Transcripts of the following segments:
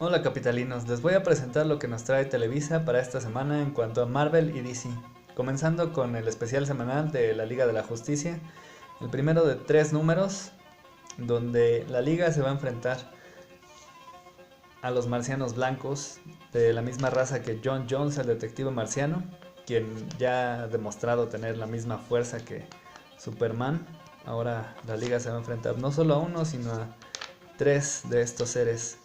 Hola capitalinos, les voy a presentar lo que nos trae Televisa para esta semana en cuanto a Marvel y DC, comenzando con el especial semanal de la Liga de la Justicia, el primero de 3 números, donde la Liga se va a enfrentar a los marcianos blancos, de la misma raza que John Jones, el detective marciano, quien ya ha demostrado tener la misma fuerza que Superman. Ahora la Liga se va a enfrentar no solo a uno, sino a 3 de estos seres.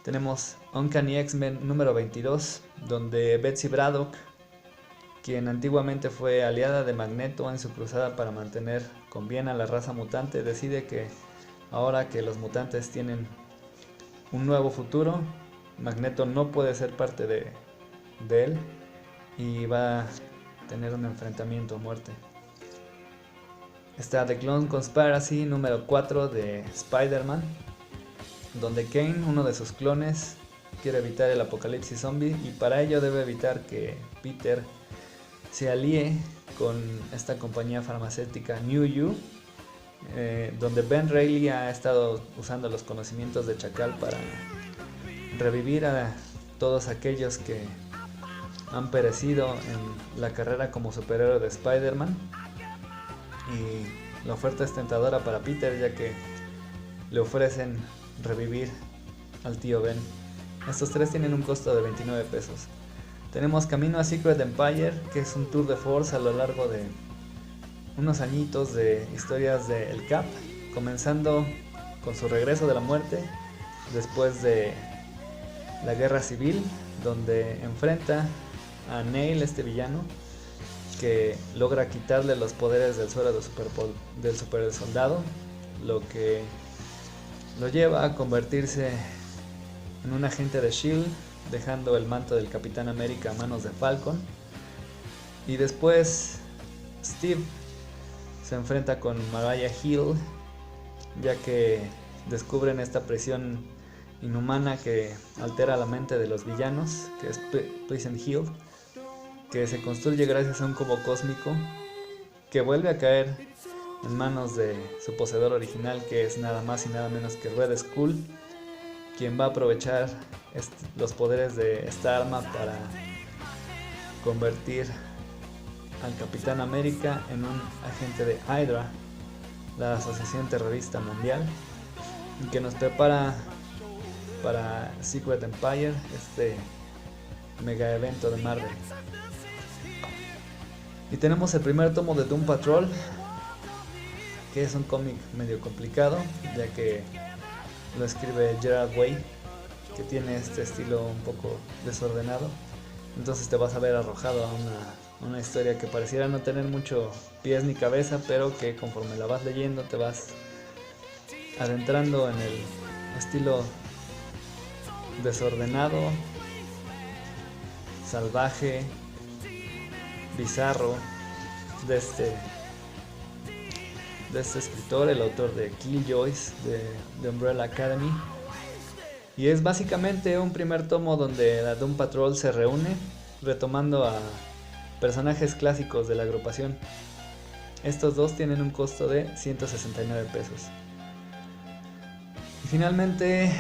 Tenemos Uncanny X-Men número 22, donde Betsy Braddock, quien antiguamente fue aliada de Magneto en su cruzada para mantener con bien a la raza mutante, decide que ahora que los mutantes tienen un nuevo futuro, Magneto no puede ser parte de él y va a tener un enfrentamiento a muerte. Está The Clone Conspiracy número 4 de Spider-Man, donde Kane, uno de sus clones, quiere evitar el apocalipsis zombie y para ello debe evitar que Peter se alíe con esta compañía farmacéutica New You, donde Ben Reilly ha estado usando los conocimientos de Chacal para revivir a todos aquellos que han perecido en la carrera como superhéroe de Spider-Man. Y la oferta es tentadora para Peter, ya que le ofrecen revivir al tío Ben. Estos 3 tienen un costo de 29 pesos. Tenemos Camino a Secret Empire, que es un tour de force a lo largo de unos añitos de historias de El Cap, comenzando con su regreso de la muerte después de la guerra civil, donde enfrenta a Nail, este villano, que logra quitarle los poderes del suero del super soldado, lo que lo lleva a convertirse en un agente de S.H.I.E.L.D., dejando el manto del Capitán América a manos de Falcon. Y después Steve se enfrenta con Mariah Hill, ya que descubren esta presión inhumana que altera la mente de los villanos, que es Pleasant Hill, que se construye gracias a un cubo cósmico que vuelve a caer en manos de su poseedor original, que es nada más y nada menos que Red Skull, quien va a aprovechar los poderes de esta arma para convertir al Capitán América en un agente de Hydra, la asociación terrorista mundial, y que nos prepara para Secret Empire, este mega evento de Marvel. Y tenemos el primer tomo de Doom Patrol, que es un cómic medio complicado, ya que lo escribe Gerard Way, que tiene este estilo un poco desordenado. Entonces te vas a ver arrojado a una historia que pareciera no tener mucho pies ni cabeza, pero que conforme la vas leyendo te vas adentrando en el estilo desordenado, salvaje, bizarro de este escritor, el autor de Killjoys, de Umbrella Academy. Y es básicamente un primer tomo donde la Doom Patrol se reúne, retomando a personajes clásicos de la agrupación. Estos 2 tienen un costo de 169 pesos. Y finalmente,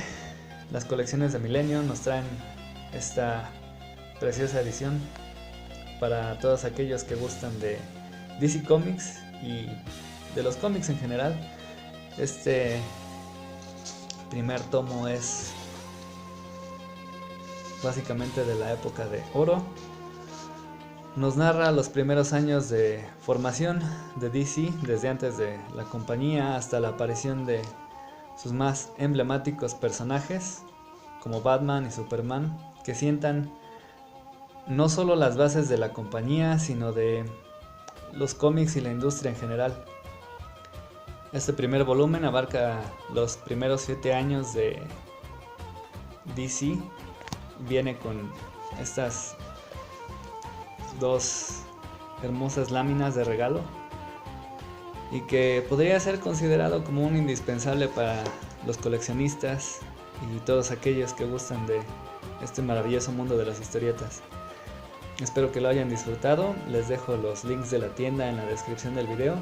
las colecciones de Milenio nos traen esta preciosa edición para todos aquellos que gustan de DC Comics y de los cómics en general. Este primer tomo es básicamente de la época de oro. Nos narra los primeros años de formación de DC, desde antes de la compañía hasta la aparición de sus más emblemáticos personajes como Batman y Superman, que sientan no solo las bases de la compañía, sino de los cómics y la industria en general. Este primer volumen abarca los primeros 7 años de DC. Viene con estas 2 hermosas láminas de regalo y que podría ser considerado como un indispensable para los coleccionistas y todos aquellos que gustan de este maravilloso mundo de las historietas. Espero que lo hayan disfrutado. Les dejo los links de la tienda en la descripción del video.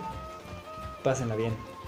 Pásenla bien.